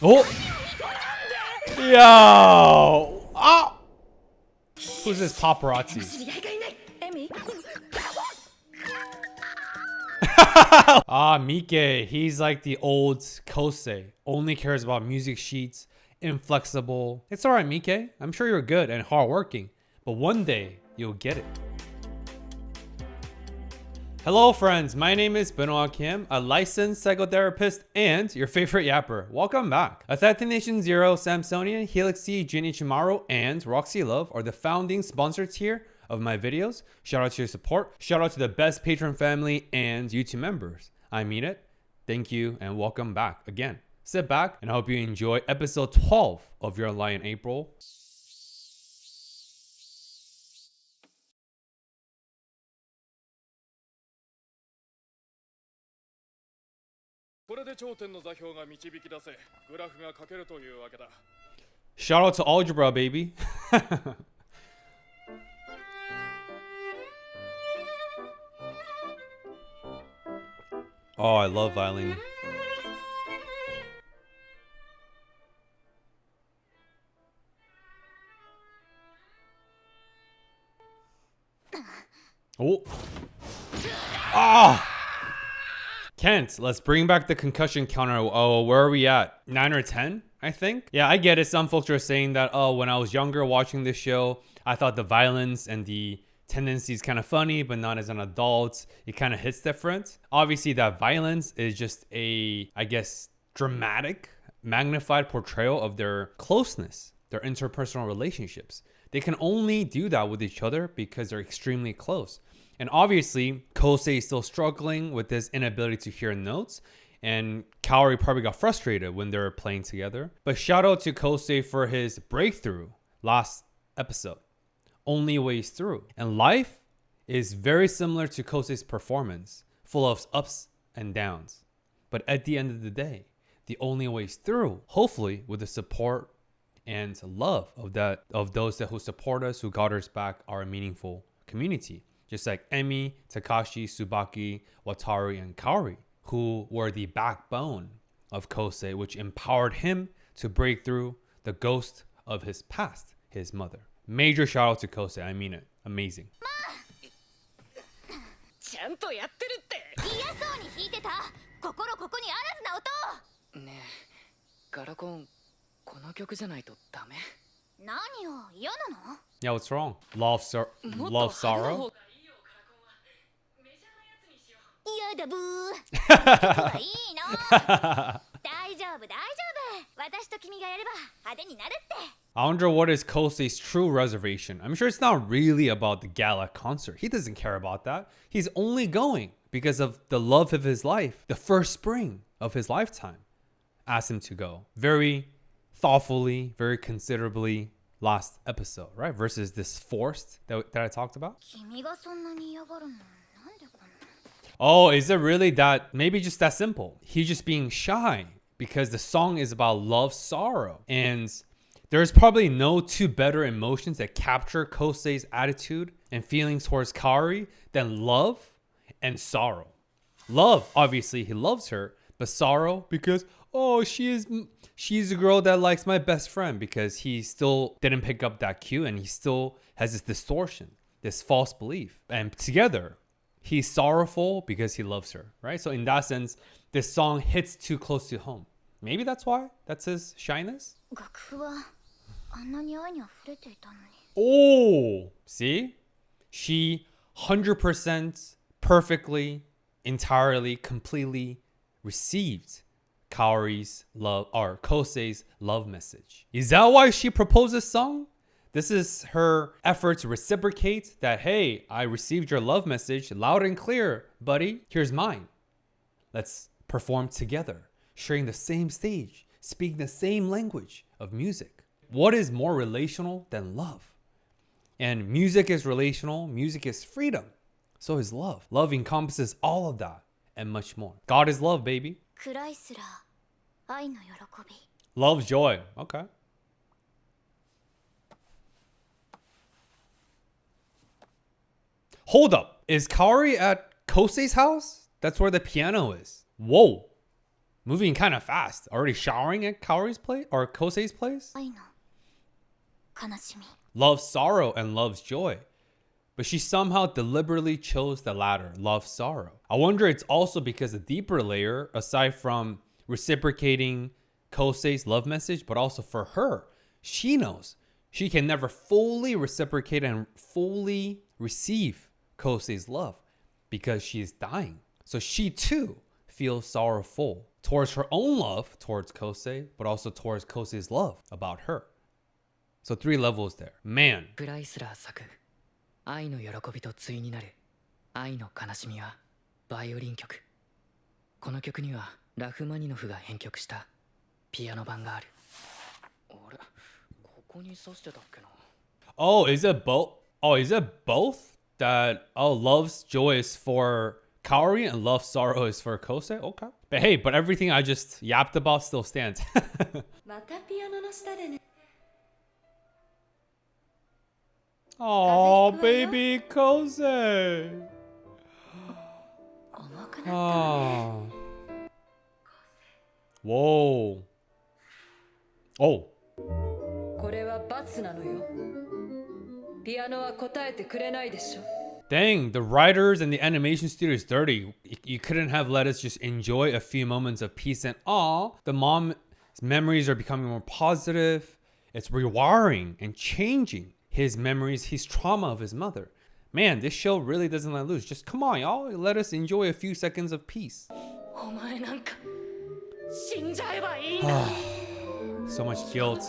Oh! Yo! Oh! Who's this paparazzi? Ah, Mike. He's like the old Kosei. Only cares about music sheets. Inflexible. It's alright, Mike. I'm sure you're good and hardworking. But one day, you'll get it. Hello friends, my name is Benoit Kim, a licensed psychotherapist and your favorite yapper. Welcome back. Athletic Nation Zero, Samsonian, Helixy, Ginny Chimaru, and Roxy Love are the founding sponsors here of my videos. Shout out to your support. Shout out to the best patron family and YouTube members. I mean it. Thank you and welcome back again. Sit back and I hope you enjoy episode 12 of Your Lion April. これで頂点の座標が導き出せ、グラフが書けるというわけだ。 Shout out to algebra, baby. Oh, I love violin. Oh. Ah. Kent, let's bring back the concussion counter. Oh, where are we at? 9 or 10, I think? Yeah, I get it. Some folks are saying that, oh, when I was younger watching this show, I thought the violence and the tendencies kind of funny, but not as an adult. It kind of hits different. Obviously, that violence is just a, I guess, dramatic, magnified portrayal of their closeness, their interpersonal relationships. They can only do that with each other because they're extremely close. And obviously, Kosei is still struggling with this inability to hear notes. And Kaori probably got frustrated when they were playing together. But shout out to Kosei for his breakthrough last episode. Only ways through. And life is very similar to Kosei's performance, full of ups and downs. But at the end of the day, the only ways through, hopefully with the support and love of those who support us, who got us back, our meaningful community. Just like Emi, Takashi, Tsubaki, Wataru, and Kaori, who were the backbone of Kosei, which empowered him to break through the ghost of his past, his mother. Major shout out to Kosei, I mean it. Amazing. ちゃんとやってるって。嫌そうに弾いてた。心ここにあらずな音。ねえ、ガラコン、この曲じゃないとダメ？何よ、嫌なの？ Yeah, what's wrong? Love sorrow? やだブー。いいの。大丈夫大丈夫。私と君がやれば派手になるって。 I wonder what is Kosei's true reservation. I'm sure it's not really about the gala concert. He doesn't care about that. He's only going because of the love of his life. The first spring of his lifetime asked him to go. Very thoughtfully, very considerably last episode, right? Versus this forced that I talked about. 君がそんなに嫌がるの。Oh, is it really that? Maybe just that simple. He's just being shy because the song is about love, sorrow. And there's probably no two better emotions that capture Kosei's attitude and feelings towards Kaori than love and sorrow. Love, obviously, he loves her, but sorrow because, oh, she's a girl that likes my best friend, because he still didn't pick up that cue and he still has this distortion, this false belief. And together, he's sorrowful because he loves her, right? So in that sense, this song hits too close to home. Maybe that's why. That's his shyness. Oh, see? She 100% perfectly, entirely, completely received Kaori's love, or Kosei's love message. Is that why she proposed this song? This is her effort to reciprocate that, hey, I received your love message loud and clear, buddy. Here's mine. Let's perform together, sharing the same stage, speaking the same language of music. What is more relational than love? And music is relational, music is freedom. So is love. Love encompasses all of that and much more. God is love, baby. Love, joy. Okay. Hold up. Is Kaori at Kosei's house? That's where the piano is. Whoa. Moving kind of fast. Already showering at Kaori's place or Kosei's place? 愛の悲しみ Loves sorrow and loves joy. But she somehow deliberately chose the latter, love sorrow. I wonder it's also because the deeper layer, aside from reciprocating Kosei's love message, but also for her, she knows she can never fully reciprocate and fully receive Kosei's love because she is dying. So she too feels sorrowful towards her own love towards Kosei, but also towards Kosei's love about her. So 3 levels there. Man. プライスラー作愛の喜びと対になる愛の悲しみはバイオリン曲この曲にはラフマニノフが編曲したピアノ版があるあれここに挿してたっけな Oh, is it both? Oh, is it both? That love's joy is for Kaori and love's sorrow is for Kosei? Okay. But hey, but everything I just yapped about still stands. またピアノの下でね Oh, baby Kosei. 重くなったわね Oh. Whoa. Oh. これは罰なのよピアノは答えてくれないでしょ Dang, the writers and the animation studio is dirty. You couldn't have let us just enjoy a few moments of peace and awe. The mom's memories are becoming more positive. It's rewiring and changing his memories, his trauma of his mother. Man, this show really doesn't let loose. Just come on, y'all. Let us enjoy a few seconds of peace. お前なんか死んじゃえばいいな So much guilt.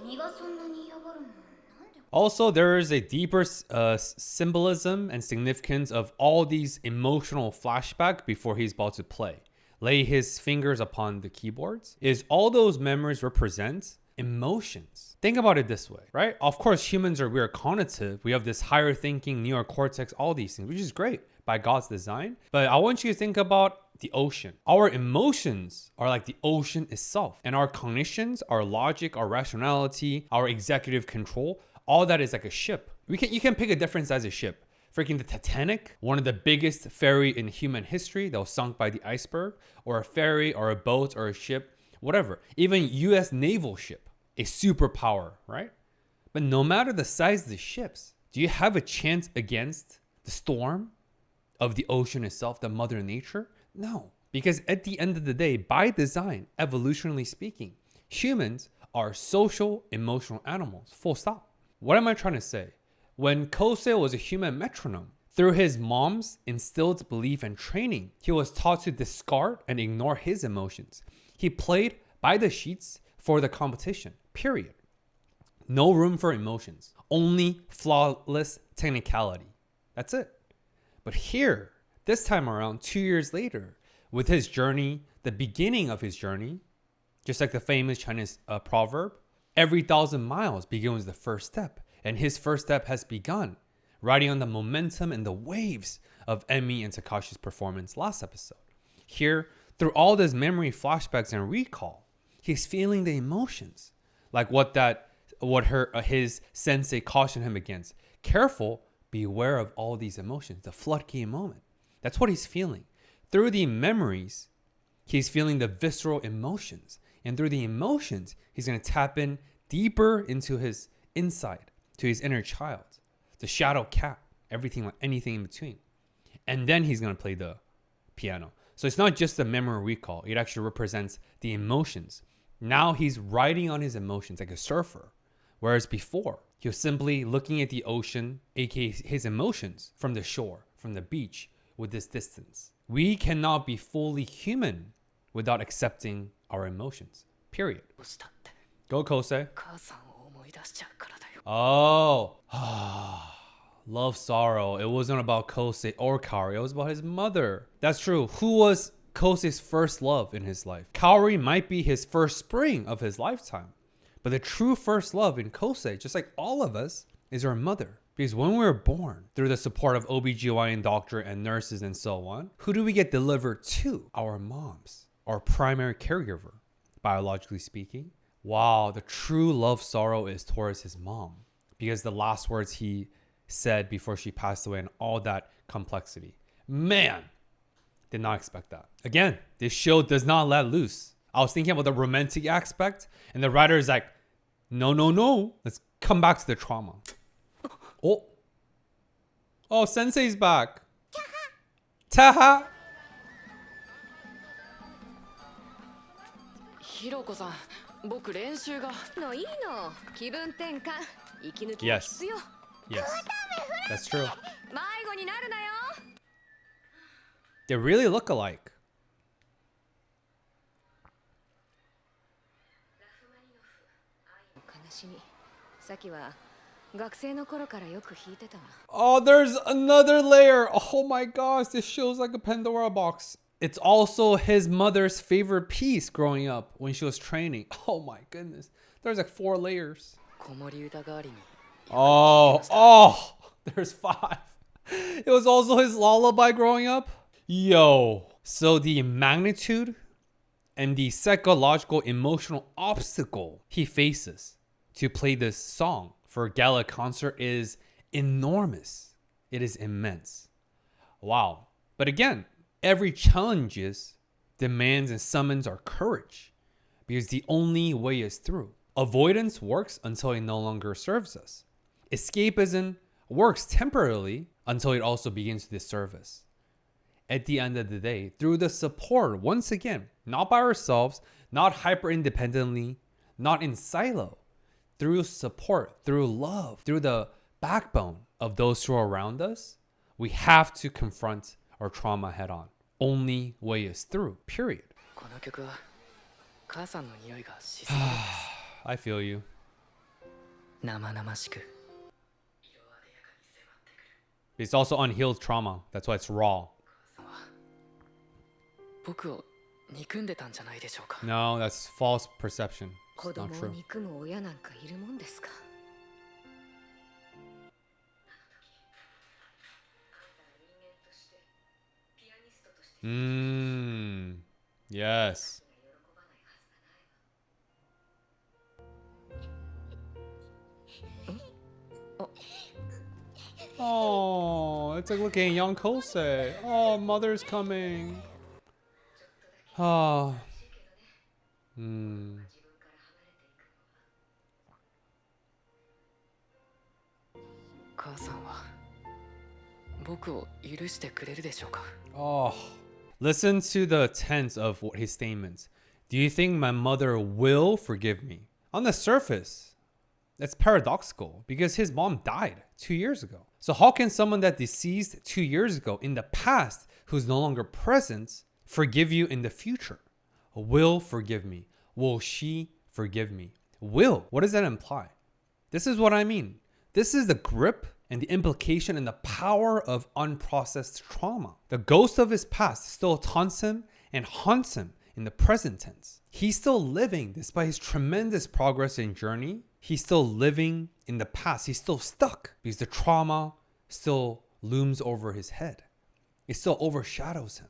君がそんなに嫌がるのなんで Also, there is a deeper symbolism and significance of all these emotional flashback before he's about to play. Lay his fingers upon the keyboards. Is all those memories represent emotions. Think about it this way, right? Of course, humans are cognitive. We have this higher thinking, neocortex, all these things, which is great by God's design. But I want you to think about the ocean. Our emotions are like the ocean itself. And our cognitions, our logic, our rationality, our executive control, all that is like a ship. You can pick a different size of ship. Freaking the Titanic, one of the biggest ferry in human history that was sunk by the iceberg, or a ferry or a boat or a ship, whatever. Even US naval ship, a superpower, right? But no matter the size of the ships, do you have a chance against the storm of the ocean itself, the mother nature? No, because at the end of the day, by design, evolutionarily speaking, humans are social, emotional animals, full stop. What am I trying to say? When Kosei was a human metronome, through his mom's instilled belief and training, he was taught to discard and ignore his emotions. He played by the sheets for the competition, period. No room for emotions, only flawless technicality. That's it. But here, this time around, 2 years later, with his journey, the beginning of his journey, just like the famous Chinese proverb, every 1,000 miles begins the first step. And his first step has begun, riding on the momentum and the waves of Emi and Takashi's performance last episode. Here, through all this memory flashbacks and recall, he's feeling the emotions, like what his sensei cautioned him against. Careful, beware of all these emotions, the floodgate moment. That's what he's feeling. Through the memories, he's feeling the visceral emotions. And through the emotions, he's going to tap in deeper into his inside, to his inner child, the shadow cat, anything in between. And then he's going to play the piano. So it's not just the memory recall. It actually represents the emotions. Now he's riding on his emotions like a surfer. Whereas before, he was simply looking at the ocean, aka his emotions, from the shore, from the beach, with this distance. We cannot be fully human without accepting our emotions. Period. どうしたって Go, Kosei. 母さんを思い出しちゃうからだよ Oh. Love, sorrow. It wasn't about Kosei or Kaori. It was about his mother. That's true. Who was Kosei's first love in his life? Kaori might be his first spring of his lifetime. But the true first love in Kosei, just like all of us, is our mother. Because when we were born, through the support of OBGYN doctor and nurses and so on, who do we get delivered to? Our moms, our primary caregiver, biologically speaking. Wow, the true love sorrow is towards his mom. Because the last words he said before she passed away and all that complexity. Man, did not expect that. Again, this show does not let loose. I was thinking about the romantic aspect, and the writer is like, no, no, no. Let's come back to the trauma. Oh. Oh, Sensei's back. Taha. ひろこさん、僕練習が。のいいの。気分転換。息抜きが Yes. 必要。 Yes. That's true. 迷子になるなよ。 They really look alike. 悲しみ。さっきは学生の頃からよく弾いてたわ。 Oh, there's another layer. Oh my gosh, this show's like a Pandora box. It's also his mother's favorite piece growing up when she was training. Oh my goodness. There's like 4 layers. 子守歌代わりに Oh, there's 5. It was also his lullaby growing up. Yo. So the magnitude and the psychological emotional obstacle he faces to play this song for a gala concert is enormous. It is immense. Wow. But again, every challenges, demands, and summons our courage because the only way is through. Avoidance works until it no longer serves us. Escapism works temporarily until it also begins to disserve us. At the end of the day, through the support, once again, not by ourselves, not hyper independently, not in silo, through support, through love, through the backbone of those who are around us, we have to confront our trauma head on. Only way is through, period. この曲は母さんの匂いがしすぎるんです I feel you. 生々しく It's also unhealed trauma. That's why it's raw. 僕を憎んでたんじゃないでしょうか No, that's false perception. 子 It's not 供を true. 憎む親なんかいるもんですか。 Yes. Oh, it's like looking at young Kosei. Oh, mother's coming. Oh. 母さんは僕を許してくれるでしょうか Oh. Listen to the tense of his statements. Do you think my mother will forgive me? On the surface, that's paradoxical because his mom died 2 years ago. So how can someone that deceased 2 years ago in the past, who's no longer present, forgive you in the future? Will forgive me. Will she forgive me? Will. What does that imply? This is what I mean. This is the grip and the implication and the power of unprocessed trauma. The ghost of his past still taunts him and haunts him in the present tense. He's still living despite his tremendous progress and journey. He's still living in the past. He's still stuck because the trauma still looms over his head. It still overshadows him.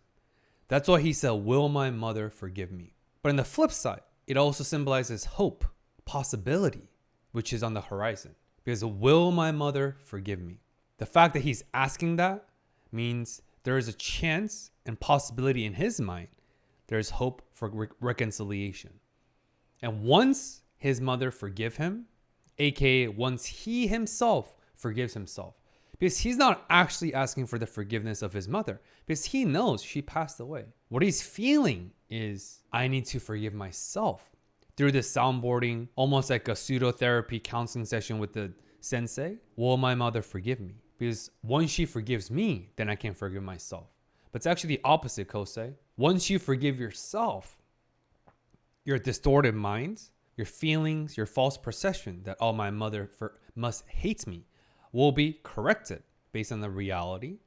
That's why he said, will my mother forgive me? But on the flip side, it also symbolizes hope, possibility, which is on the horizon. Because will my mother forgive me? The fact that he's asking that means there is a chance and possibility in his mind. There's hope for reconciliation. And once his mother forgive him, aka once he himself forgives himself, because he's not actually asking for the forgiveness of his mother, because he knows she passed away. What he's feeling is, I need to forgive myself. Through this soundboarding, almost like a pseudo-therapy counseling session with the sensei, will my mother forgive me? Because once she forgives me, then I can forgive myself. But it's actually the opposite, Kosei. Once you forgive yourself, your distorted minds, your feelings, your false perception that, oh, my mother must hate me, will be corrected based on the reality.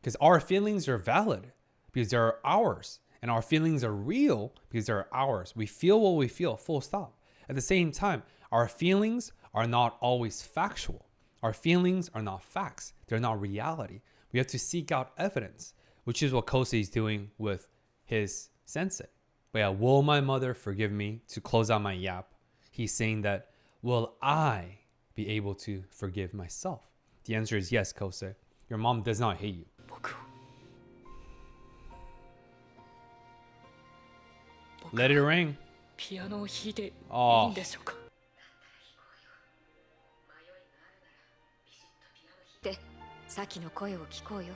Because our feelings are valid because they're ours. And our feelings are real because they're ours. We feel what we feel, full stop. At the same time, our feelings are not always factual. Our feelings are not facts. They're not reality. We have to seek out evidence, which is what Kosei is doing with his sensei. But yeah, will my mother forgive me? To close out my yap, he's saying that, will I be able to forgive myself? The answer is yes, Kosei. Your mom does not hate you. 僕を Let it ring. ピアノを弾いていい Oh. んでしょうか。で、さきの声を聞こうよ。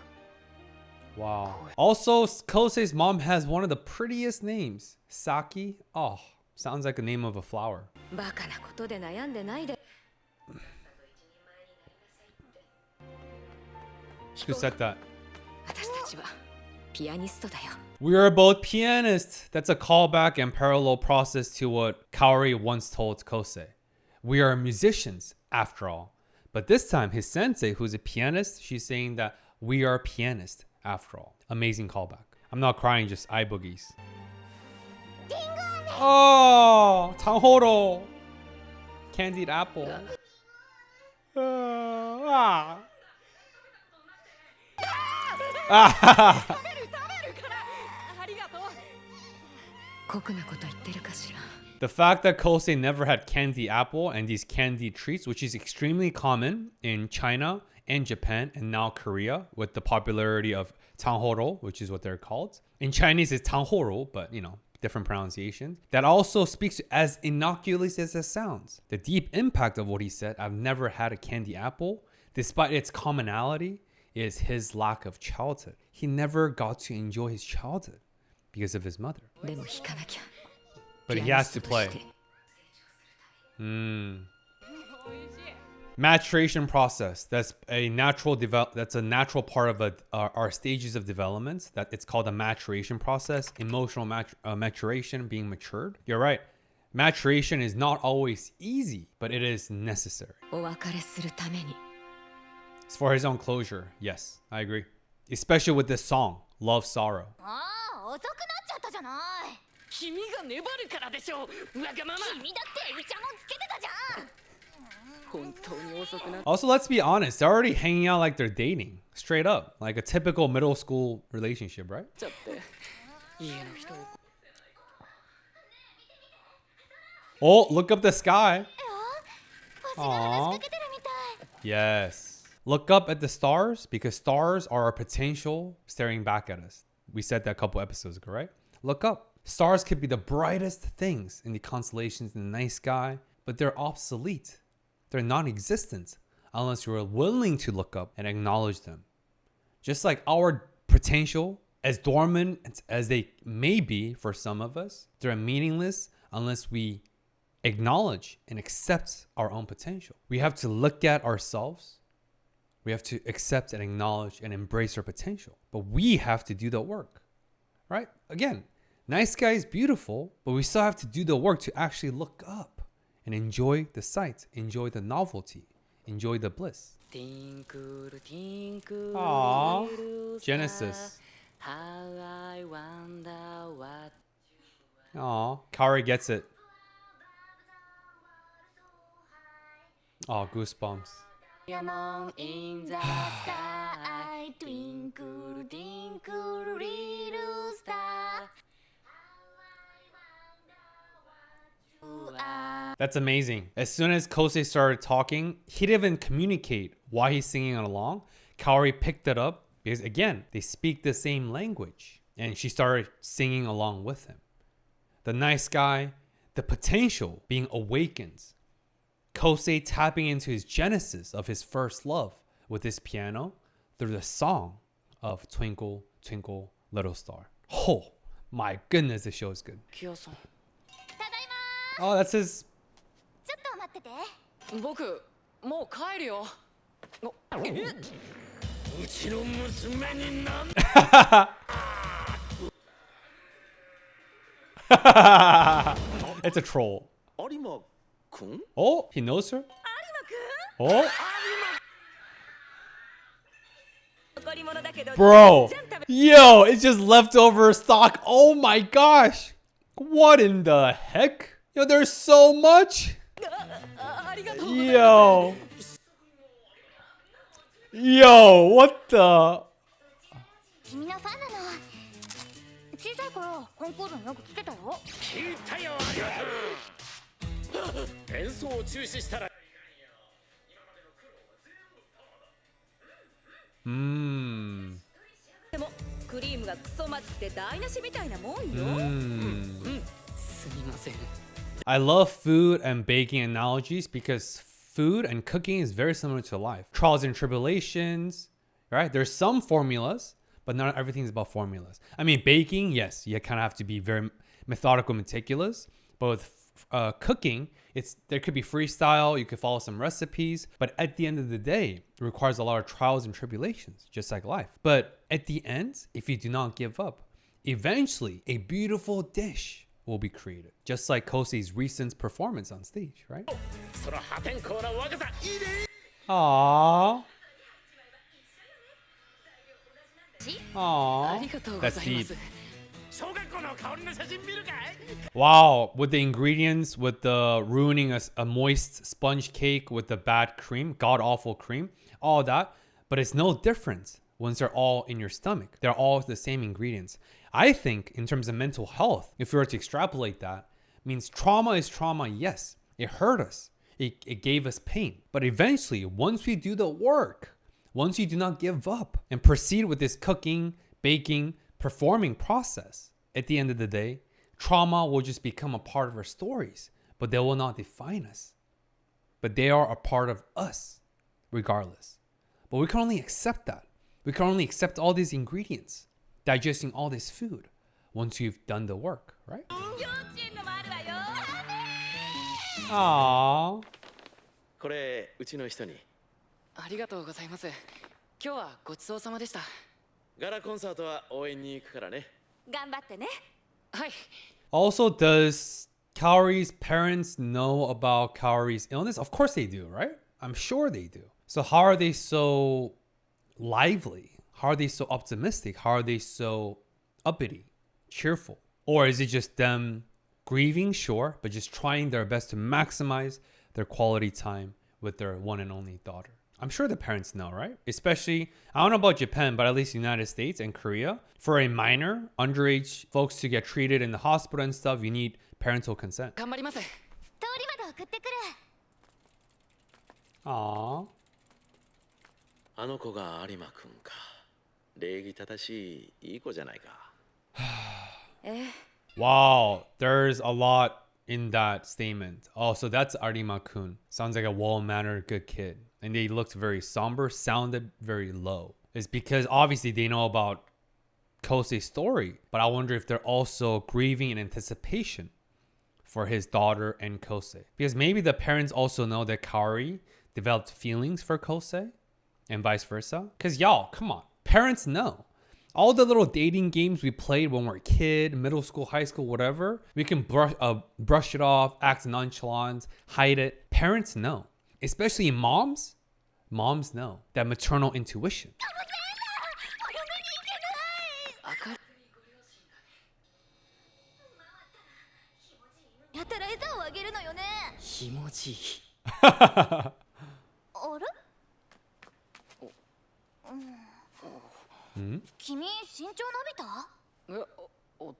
Wow. Also, Kosei's mom has one of the prettiest names. Saki. Oh, sounds like the name of a flower. バカなことで悩んでないで。 Who said that? 私たちはピアニストだよ。 We are both pianists. That's a callback and parallel process to what Kaori once told Kosei. We are musicians, after all. But this time, his sensei, who's a pianist, she's saying that we are pianists, after all. Amazing callback. I'm not crying, just eye boogies. Oh, Tanhoro. Candied apple. Ah. 酷なこと言ってるかしら。 The fact that Kosei never had candy apple and these candy treats, which is extremely common in China and Japan and now Korea with the popularity of tanghoro, which is what they're called. In Chinese, it's tanghoro, but you know, different pronunciations. That also speaks to as innocuous as it sounds. The deep impact of what he said, I've never had a candy apple, despite its commonality, is his lack of childhood. He never got to enjoy his childhood because of his mother. でも弾かなきゃ。 But he has to play. Maturation process. That's a natural That's a natural part of our stages of development. That it's called a maturation process. Emotional maturation, being matured. You're right. Maturation is not always easy, but it is necessary. お別れするために。 It's for his own closure. Yes, I agree. Especially with this song, Love Sorrow. ああ、遅くなっちゃったじゃない。君が粘るからでしょう。わがまま。君だってイチャモンつけてたじゃん。本当に遅くなっ Also, let's be honest. They're already hanging out like they're dating. Straight up. Like a typical middle school relationship, right? ちゃって。家の人を Oh, look up the sky. 星が話しかけてるみたい。 Yes. Look up at the stars because stars are a potential staring back at us. We said that a couple episodes ago, right? Look up. Stars could be the brightest things in the constellations in the night sky, but they're obsolete. They're non-existent unless you're willing to look up and acknowledge them. Just like our potential, as dormant as they may be for some of us, they're meaningless unless we acknowledge and accept our own potential. We have to look at ourselves. We have to accept and acknowledge and embrace our potential. But we have to do the work, right? Again, night sky is beautiful, but we still have to do the work to actually look up and enjoy the sight, enjoy the novelty, enjoy the bliss. Tinkle, tinkle, Aww. little Genesis. star, how I wonder what. Aw, Kaori gets it. Oh, goosebumps. Diamond in the sky, twinkle, twinkle, little star. That's amazing. As soon as Kosei started talking, he didn't even communicate why he's singing along. Kaori picked it up because, again, they speak the same language. And she started singing along with him. The night sky, the potential being awakened. Kosei tapping into his genesis of his first love with his piano through the song of Twinkle, Twinkle, Little Star. Oh, my goodness, this show is good. キヨさん、ただいま Oh, that's his... ちょっと待ってて。僕もう帰るよ。うちの娘になん It's a troll. 有馬くん Oh, he knows her? Oh, 残り物だけど bro. Yo, it's just leftover stock. Oh my gosh. What in the heck? Yo, there's so much. Yo. Yo, what the? 君のファンなの。小さい頃コンクールによく来てたよ。聞いたよありがとう演奏を中止したら でもクリームがクソまずくて台無しみたいなもんよ。 Mm. すみません I love food and baking analogies because food and cooking is very similar to life. Trials and tribulations, right? There's some formulas, but not everything is about formulas. I mean, baking, yes, you kind of have to be very methodical, meticulous. But with cooking, there could be freestyle. You could follow some recipes, but at the end of the day, it requires a lot of trials and tribulations, just like life. But at the end, if you do not give up, eventually a beautiful dish will be created, just like Kosei's recent performance on stage, right? その破天荒な若さいいね Aww. あり Aww. がとうご That's ざいま deep. す 小学校の香りの写真見るかい Wow, with the ingredients, with the ruining a moist sponge cake with the bad cream, god awful cream, all that. But it's no different once they're all in your stomach. They're all the same ingredients. I think in terms of mental health, if we were to extrapolate that, means trauma is trauma. Yes, it hurt us. It gave us pain. But eventually, once we do the work, once you do not give up and proceed with this cooking, baking, performing process, at the end of the day, trauma will just become a part of our stories, but they will not define us. But they are a part of us, regardless. But we can only accept that. We can only accept all these ingredients, digesting all this food, once you've done the work, right? 幼稚園のもあるわよ Aww. これうちの人にありがとうございます今日はごちそうさまでしたガラコンサートは応援に行くからね頑張ってねはい Also, does Kaori's parents know about Kaori's illness? Of course they do, right? I'm sure they do. So how are they so lively? How are they so optimistic? How are they so uppity, cheerful? Or is it just them grieving, sure, but just trying their best to maximize their quality time with their one and only daughter? I'm sure the parents know, right? Especially, I don't know about Japan, but at least United States and Korea, for a minor, underage folks to get treated in the hospital and stuff, you need parental consent. 頑張ります 通りまで送ってくる Aww. あの子が有馬くんか礼儀正しいいい子じゃないか Wow, there's a lot in that statement. Oh, so that's Arima-kun. Sounds like a well-mannered, good kid. And they looked very somber, sounded very low. It's because obviously they know about Kosei's story, but I wonder if they're also grieving in anticipation for his daughter and Kosei. Because maybe the parents also know that Kaori developed feelings for Kosei and vice versa. Because y'all, come on, parents know. All the little dating games we played when we were a kid, middle school, high school, whatever, we can brush it off, act nonchalant, hide it. Parents know, especially moms. Moms know that maternal intuition. やたら餌をあげるのよねひもじいあれ君身長伸びた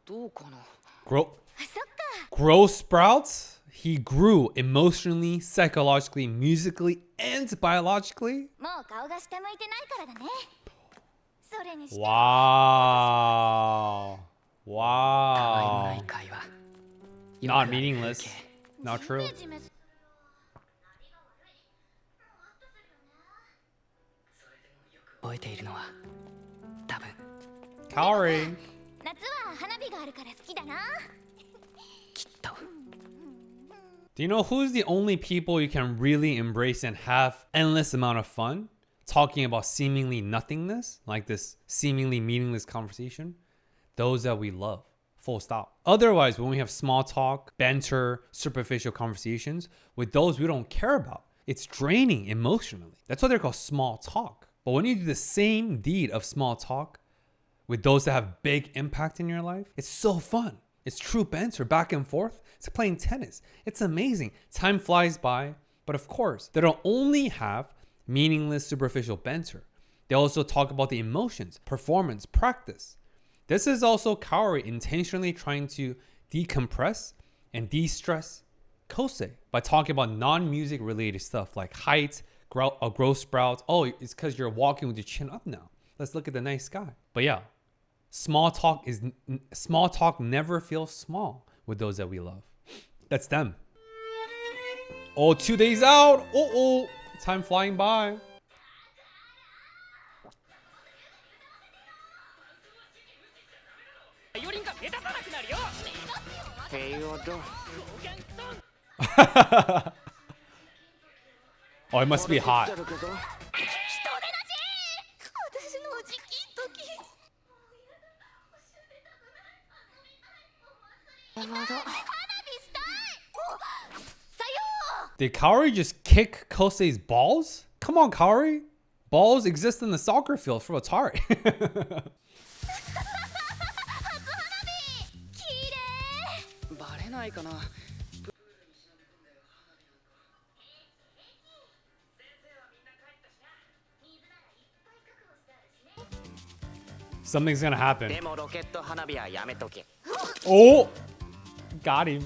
どうかな Grow そっか Grow sprouts? He grew emotionally, psychologically, musically, and biologically. もう顔が下向いてないからだねそれにして Wow. たわいもない Wow. 会話 Not meaningless. Not true. ジメジメする覚えているのは多分 Kaori. 夏は花火があるから好きだなきっと Do you know who's the only people you can really embrace and have endless amount of fun talking about seemingly nothingness, like this seemingly meaningless conversation? Those that we love. Full stop. Otherwise, when we have small talk, banter, superficial conversations, with those we don't care about, it's draining emotionally. That's why they're called small talk. But when you do the same deed of small talk with those that have big impact in your life, it's so fun. It's true banter back and forth. It's like playing tennis. It's amazing. Time flies by. But of course, they don't only have meaningless, superficial banter. They also talk about the emotions, performance, practice. This is also Kaori intentionally trying to decompress and de-stress Kosei by talking about non-music related stuff like height, growth sprouts. Oh, it's because you're walking with your chin up now. Let's look at the night sky. But yeah, small talk never feels small with those that we love. That's them. Oh, 2 days out. Oh, time flying by. Oh, it must be hot. 人でなし私のおじき時花火したいおさよ Did Kaori just kick Kosei's balls? Come on, Kaori. Balls exist in the soccer field for Atari. 初花火きれいバレないかな。 Something's gonna happen. でもロケット花火はやめとけ。 Oh! Got him.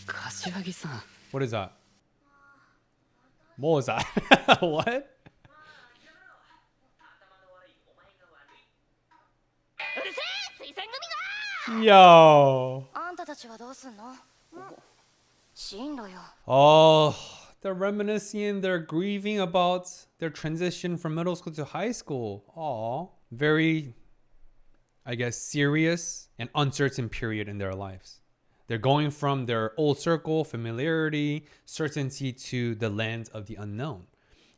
柏木さん。 What is that? What was that? What? うるせえ推薦組が Yo. あんたたちはどうすんの進路よ Oh, they're reminiscing, they're grieving about their transition from middle school to high school. Aw. Very, I guess, serious and uncertain period in their lives. They're going from their old circle, familiarity, certainty to the land of the unknown.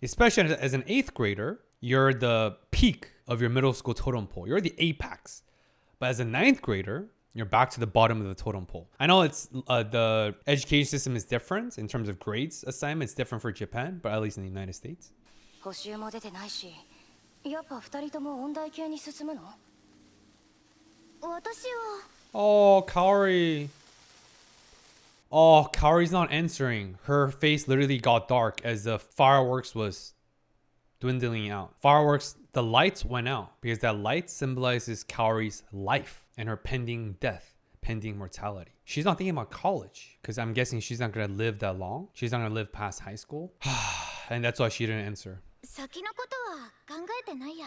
Especially as an 8th grader, you're the peak of your middle school totem pole. You're the apex. But as a 9th grader, you're back to the bottom of the totem pole. I know it's the education system is different in terms of grades assignment. It's different for Japan, but at least in the United States. 補習も出てないしやっぱ二人とも音大系に進むの私は Oh, Kaori. Oh, Kaori's not answering. Her face literally got dark as the fireworks was dwindling out. Fireworks, the lights went out because that light symbolizes Kaori's life and her pending death, pending mortality. She's not thinking about college because I'm guessing she's not going to live that long. She's not going to live past high school. And that's why she didn't answer. 先のことは考えてないや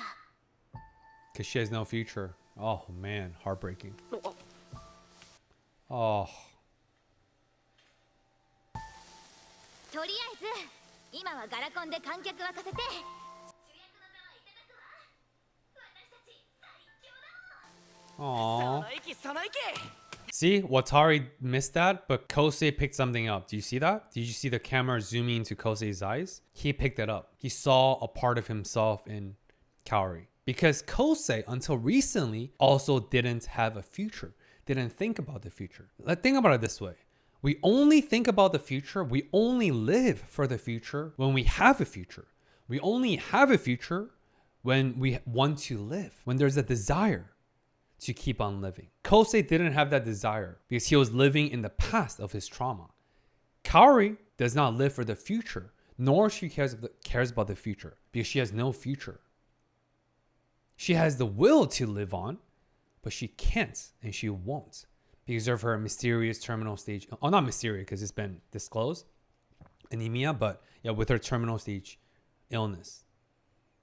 Because she has no future. Oh, man. Heartbreaking. Oh. とりあえず今はガラコンで観客沸かせて主役の座はいただくわ私たち最強だ Aww. その息その息。 See, Watari missed that, but Kosei picked something up. Do you see that? Did you see the camera zooming into Kosei's eyes? He picked it up. He saw a part of himself in Kaori. Because Kosei, until recently, also didn't have a future. Didn't think about the future. Let's think about it this way. We only think about the future. We only live for the future when we have a future. We only have a future when we want to live, when there's a desire to keep on living. Kosei didn't have that desire because he was living in the past of his trauma. Kaori does not live for the future, nor she cares about the future because she has no future. She has the will to live on, but she can't and she won't because of her mysterious terminal stage. Oh, not mysterious because it's been disclosed, anemia, but yeah, with her terminal stage illness.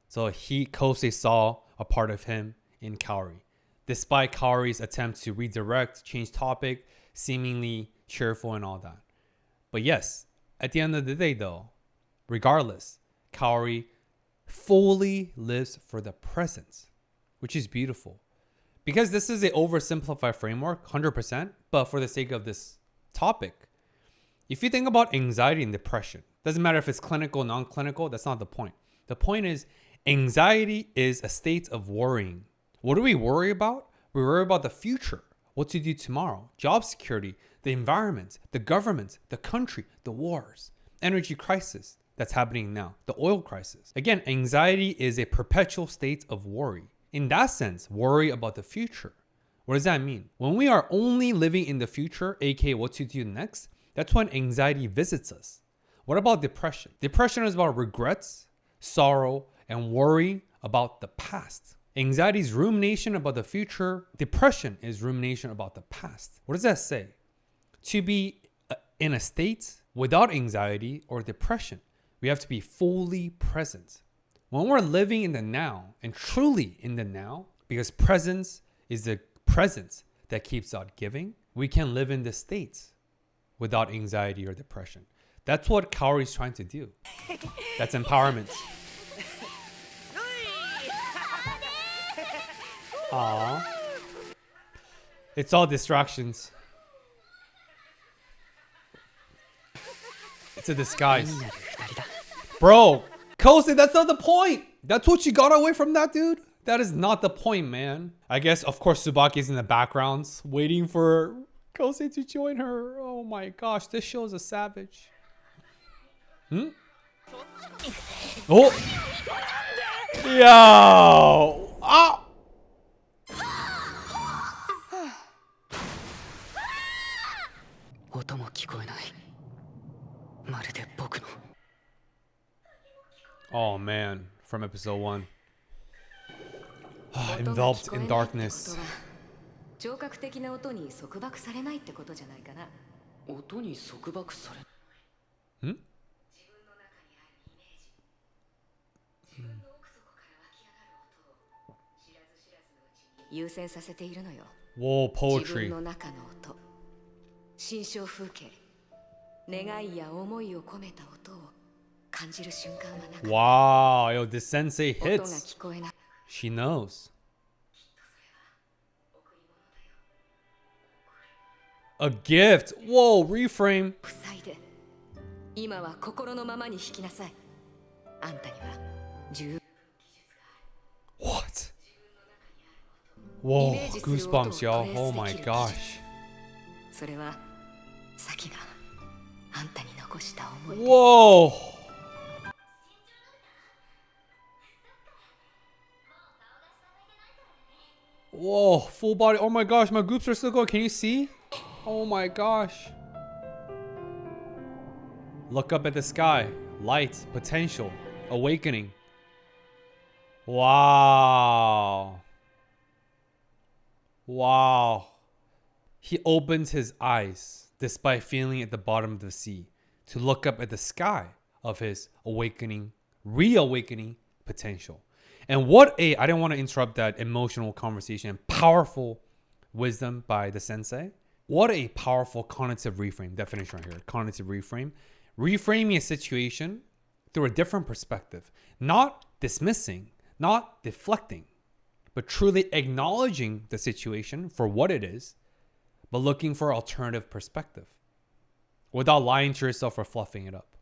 So Kosei saw a part of him in Kaori. Despite Kaori's attempt to redirect, change topic, seemingly cheerful and all that. But yes, at the end of the day though, regardless, Kaori fully lives for the present, which is beautiful. Because this is an oversimplified framework, 100%, but for the sake of this topic, if you think about anxiety and depression, doesn't matter if it's clinical, non-clinical, that's not the point. The point is anxiety is a state of worrying. What do we worry about? We worry about the future, what to do tomorrow, job security, the environment, the government, the country, the wars, energy crisis that's happening now, the oil crisis. Again, anxiety is a perpetual state of worry. In that sense, worry about the future. What does that mean? When we are only living in the future, aka what to do next, that's when anxiety visits us. What about depression? Depression is about regrets, sorrow, and worry about the past. Anxiety is rumination about the future. Depression is rumination about the past. What does that say? To be in a state without anxiety or depression, we have to be fully present. When we're living in the now and truly in the now, because presence is the presence that keeps on giving, we can live in this state without anxiety or depression. That's what Kaori is trying to do. That's empowerment. Aww. It's all distractions. It's a disguise. Bro, Kosei, that's not the point. That's what you got away from that, dude. That is not the point, man. I guess, of course, Tsubaki's in the background waiting for Kosei to join her. Oh my gosh, this show is a savage. Hmm? Oh! Yo! Oh! 音も聞こえない。まるで僕の。Oh man, from episode 1. Enveloped in darkness. 聴覚的な音に束縛されないってことじゃないかな。音に束縛され。 Hmm? 優先させているのよ。 Whoa, 自分 poetry. の中の音、心象風景、願いや思いを込めた音を感じる瞬間はなかった。 Wow, yo, this sensei 音が hits. 聞こえな。 She knows. A gift. Whoa, reframe. 塞いで、今は心のままに弾きなさい。あんたには十 What? Whoa, イメージする音を goosebumps, y'all. トレース Oh で my きる gosh. それはサキがあんたに残した思い。 Whoa. Whoa, full body. Oh my gosh, my goops are still going. Can you see? Oh my gosh. Look up at the sky. Light, potential, awakening. Wow. Wow. He opens his eyes despite feeling at the bottom of the sea to look up at the sky of his awakening, reawakening potential. And what a, I didn't want to interrupt that emotional conversation, powerful wisdom by the sensei. What a powerful cognitive reframe, definition right here, cognitive reframe. Reframing a situation through a different perspective, not dismissing, not deflecting, but truly acknowledging the situation for what it is, but looking for alternative perspective without lying to yourself or fluffing it up.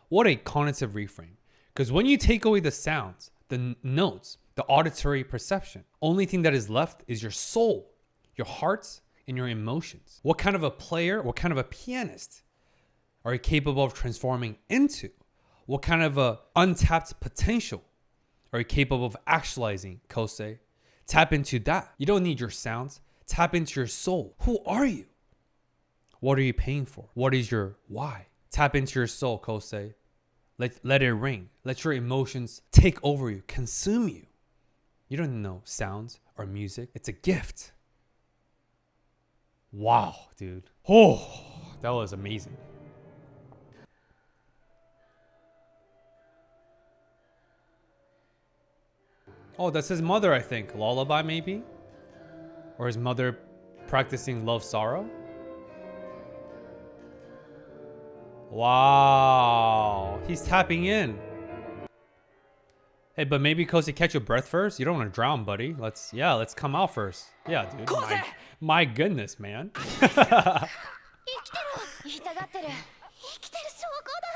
What a cognitive reframe. Because when you take away the sounds, the notes, the auditory perception, only thing that is left is your soul, your hearts, and your emotions. What kind of a player, what kind of a pianist are you capable of transforming into? What kind of a untapped potential are you capable of actualizing, Kosei? Tap into that. You don't need your sounds. Tap into your soul. Who are you? What are you paying for? What is your why? Tap into your soul, Kosei. Let it ring. Let your emotions take over you, consume you. You don't know sounds or music. It's a gift. Wow, dude. Oh, that was amazing. Oh, that's his mother, I think. Lullaby, maybe? Or his mother practicing love sorrow? Wow. He's tapping in. Hey, but maybe Kosei, catch your breath first. You don't want to drown, buddy. Let's come out first. Yeah, dude. My goodness, man. 生きてる。言いたがってる。生きてる証拠だ。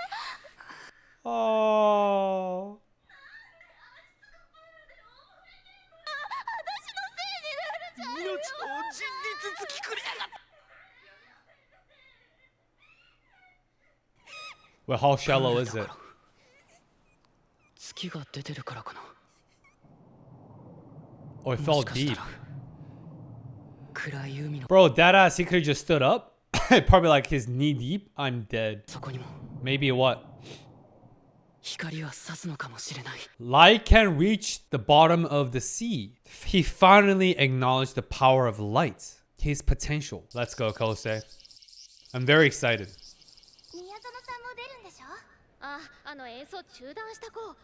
Oh. 私のせいになるじゃん。命の人に続きくれやがった。 Well, how shallow is it? 月が出てるからかな。 Oh, it も felt しかした deep. ら暗い海の Bro, that ass, he could have just stood up. Probably like his knee deep. I'm dead. そこにも Maybe what? 光は差すのかもしれない。 Light can reach the bottom of the sea. He finally acknowledged the power of light, his potential. Let's go, Kosei. I'm very excited. 宮園さんも出るんでしょ。あ、演奏中断した子。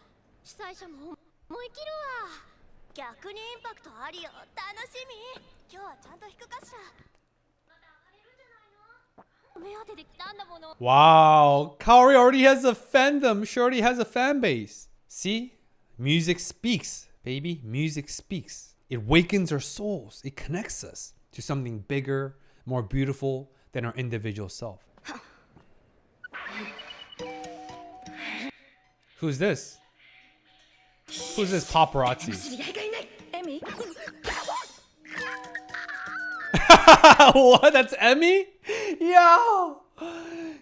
主催者も思い切るわ。逆にインパクトありよ。楽しみ。今日はちゃんと弾くかしら。また上がれるんじゃないの？目当てで来たんだもの。 Wow, Kaori already has a fandom. She already has a fan base. See? Music speaks, baby. Music speaks. It wakens our souls. It connects us to something bigger, more beautiful than our individual self. Who's this? Who's this paparazzi? What? That's Emmy? Yo!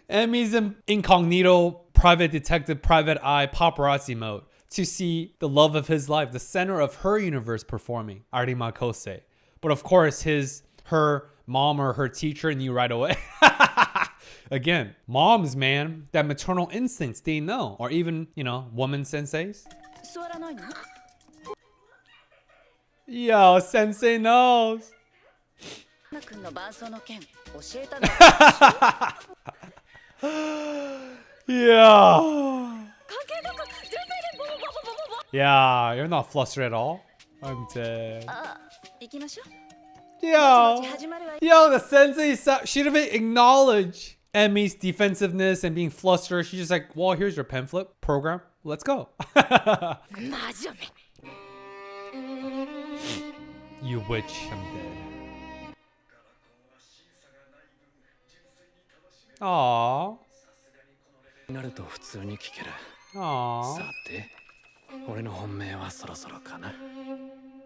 Emmy's in incognito, private detective, private eye, paparazzi mode to see the love of his life, the center of her universe performing, Arima Kosei. But of course, her mom or her teacher knew right away. Again, moms, man, that maternal instincts, they know. Or even, woman senseis. Yo, sensei knows. Yeah. Yeah, you're not flustered at all. I'm dead. Yo, the sensei, she didn't even acknowledge Emmy's defensiveness and being flustered. She's just like, well, here's your pen flip program. Let's go. You witch, I'm dead. Aww. なると普通に聞ける。 Aww. さて、俺の本命はそろそろかな。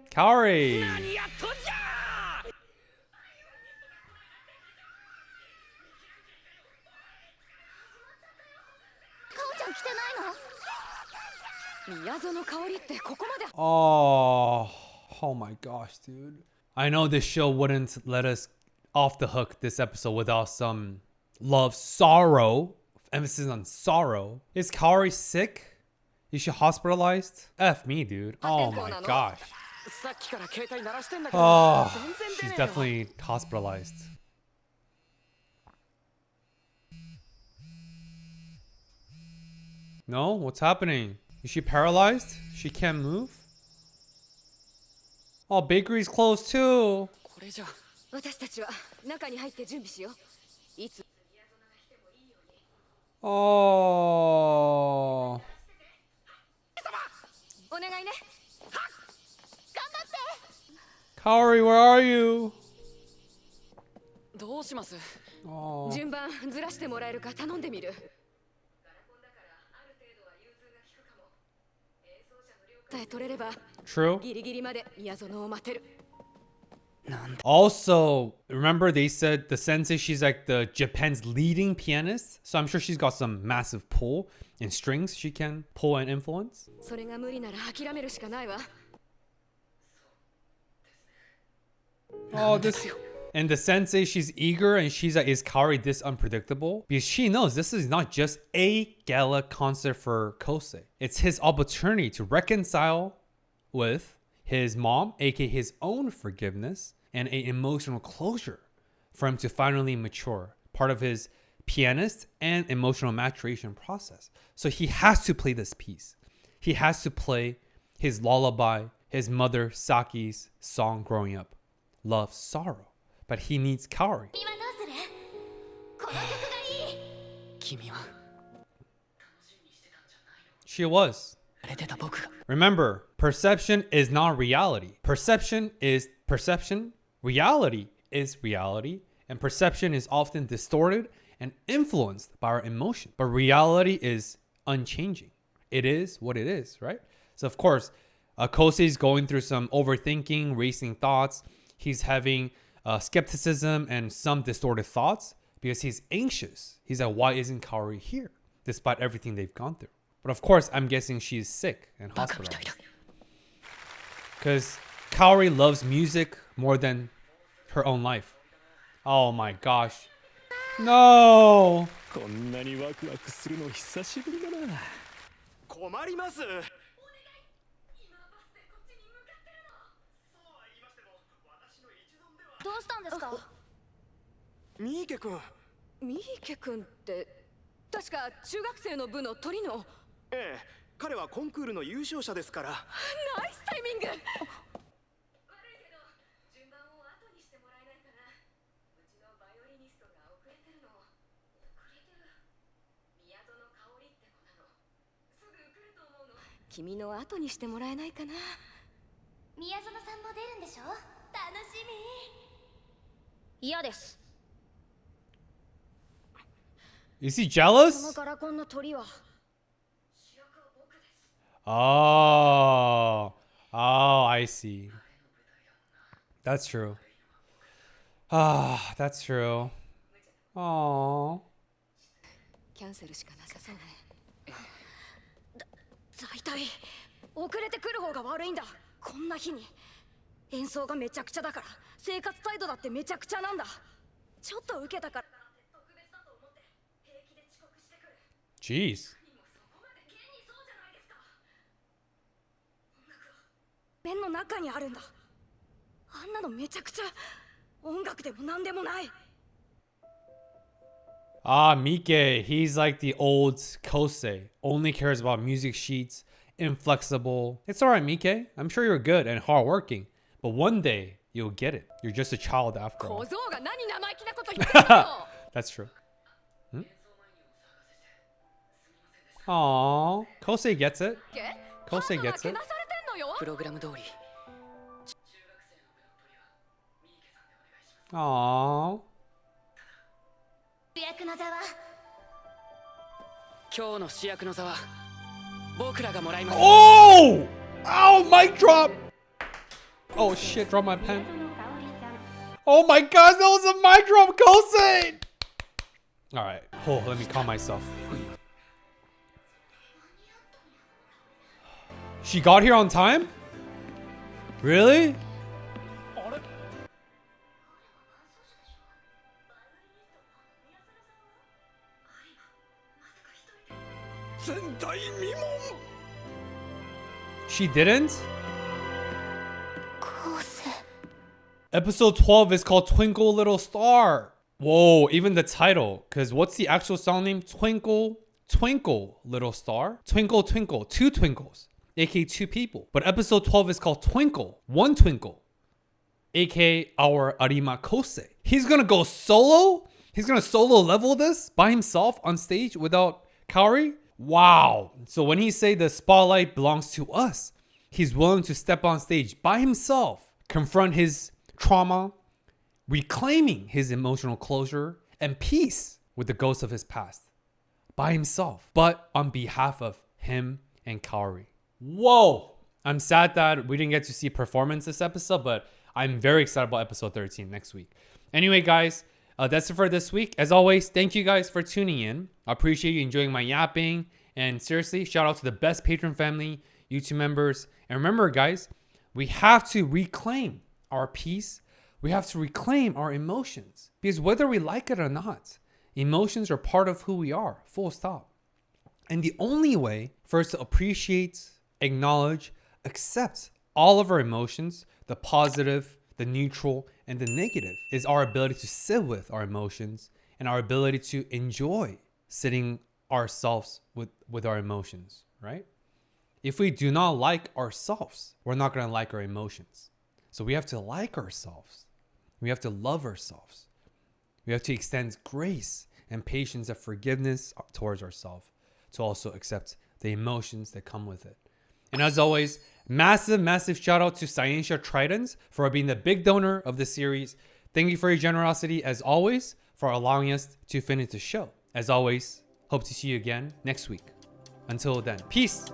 Kaori. 何やっとんじゃ。かおちゃん来てないの？宮園香織ってここまで。 Oh my gosh, dude. I know this show wouldn't let us off the hook this episode without some love, sorrow. Emphasis on sorrow. Is Kaori sick? Is she hospitalized? F me, dude. Oh my gosh. さっきから携帯鳴らしてんだけど、 Oh, 全然出 she's ねえよ。 definitely hospitalized. No? What's happening? Is she paralyzed? She can't move? Oh, bakery's closed too. これじゃ。私たちは中に入って準備しよう。いつ Oh. お願いね。 Kaori, where are you? どうします？ Oh. 順番ずらしてもらえるか頼んでみる。さえ取れれば True. ギリギリまで宮園を待てる。 Also, remember they said the sensei, she's like the Japan's leading pianist. So I'm sure she's got some massive pull and strings she can pull and influence. それが無理なら諦めるしかないわ。 Oh, this. And the sensei, she's eager and she's like, is Kaori this unpredictable? Because she knows this is not just a gala concert for Kosei. It's his opportunity to reconcile with his mom, aka his own forgiveness, and an emotional closure for him to finally mature. Part of his pianist and emotional maturation process. So he has to play this piece. He has to play his lullaby, his mother Saki's song growing up, Love, Sorrow. But he needs Kaori. 君はどうする？この曲がいい。君は She was. あれてた僕が Remember, perception is not reality. Perception is perception. Reality is reality. And perception is often distorted and influenced by our emotion. But reality is unchanging. It is what it is, right? So of course, Kosei is going through some overthinking, racing thoughts. He's having skepticism and some distorted thoughts because he's anxious. He's like, why isn't Kaori here? Despite everything they've gone through. But of course, I'm guessing she's sick and バカみたい hospitalized. だ Because Kaori loves music more than her own life. Oh my gosh. No! こんなにワクワクするの久しぶりだな。困ります。どうしたんですか？ミーケ君。ミーケ君って確か中学生の部の鳥の。ええ、彼はコンクールの優勝者ですから。ナイスタイミング。悪いけど順番を後にしてもらえないかな。うちのバイオリニストが遅れてるの。宮園香織って子なの。すぐ来ると思うの。君の後にしてもらえないかな。宮園さんも出るんでしょ。楽しみ。嫌です。 Is he こ jealous? のガラコンの鳥は Oh. Oh, I see. That's true. Ah, that's true. Oh. キャンセルしかなさそうね。大体遅れてくる方が悪いんだ。こんな日に演奏がめちゃくちゃだから生活態度だってめちゃくちゃなんだ。ちょっと受けたから特別だと思って平気で遅刻してくる。 Jeez. 面の中にあるんだ。あんなのめちゃくちゃ音楽でもなんでもない。 Ah, Mike. He's like the old Kosei. Only cares about music sheets. Inflexible. It's alright, Mike. I'm sure you're good and hardworking. But one day, you'll get it. You're just a child after all. 小僧が何生意気なこと言ってんのよ。 That's true. Aww. Kosei gets it. Kosei gets け it. なされてんのよ。プログラム通り Aww. 主役の座は今日の主役の座は僕らがもらいます。 Oh! Oh, mic drop! Oh shit, drop my pen. Oh my god, that was a mic drop, Kosei! Alright, oh, let me calm myself. She got here on time? Really? She didn't? Episode 12 is called Twinkle Little Star. Whoa, even the title. Because what's the actual song name? Twinkle, Twinkle Little Star. Twinkle, Twinkle. Two twinkles. AKA two people. But episode 12 is called Twinkle. One twinkle. AKA our Arima Kosei. He's gonna go solo? He's gonna solo level this by himself on stage without Kaori? Wow. So when he say the spotlight belongs to us, he's willing to step on stage by himself, confront his trauma, reclaiming his emotional closure and peace with the ghosts of his past by himself, but on behalf of him and Kaori. Whoa. I'm sad that we didn't get to see performance this episode, but I'm very excited about episode 13 next week. Anyway, guys, that's it for this week. As always, thank you guys for tuning in. I appreciate you enjoying my yapping. And seriously, shout out to the best patron family, YouTube members. And remember, guys, we have to reclaim our peace. We have to reclaim our emotions. Because whether we like it or not, emotions are part of who we are, full stop. And the only way for us to appreciate, acknowledge, accept all of our emotions, the positive, the neutral, and the negative, is our ability to sit with our emotions and our ability to enjoy sitting ourselves with our emotions, right? If we do not like ourselves, we're not going to like our emotions. So we have to like ourselves. We have to love ourselves. We have to extend grace and patience and forgiveness towards ourselves to also accept the emotions that come with it. And as always, massive shout out to Scientia Tridents for being the big donor of this series. Thank you for your generosity as always, for allowing us to finish the show. As always, hope to see you again next week. Until then, peace.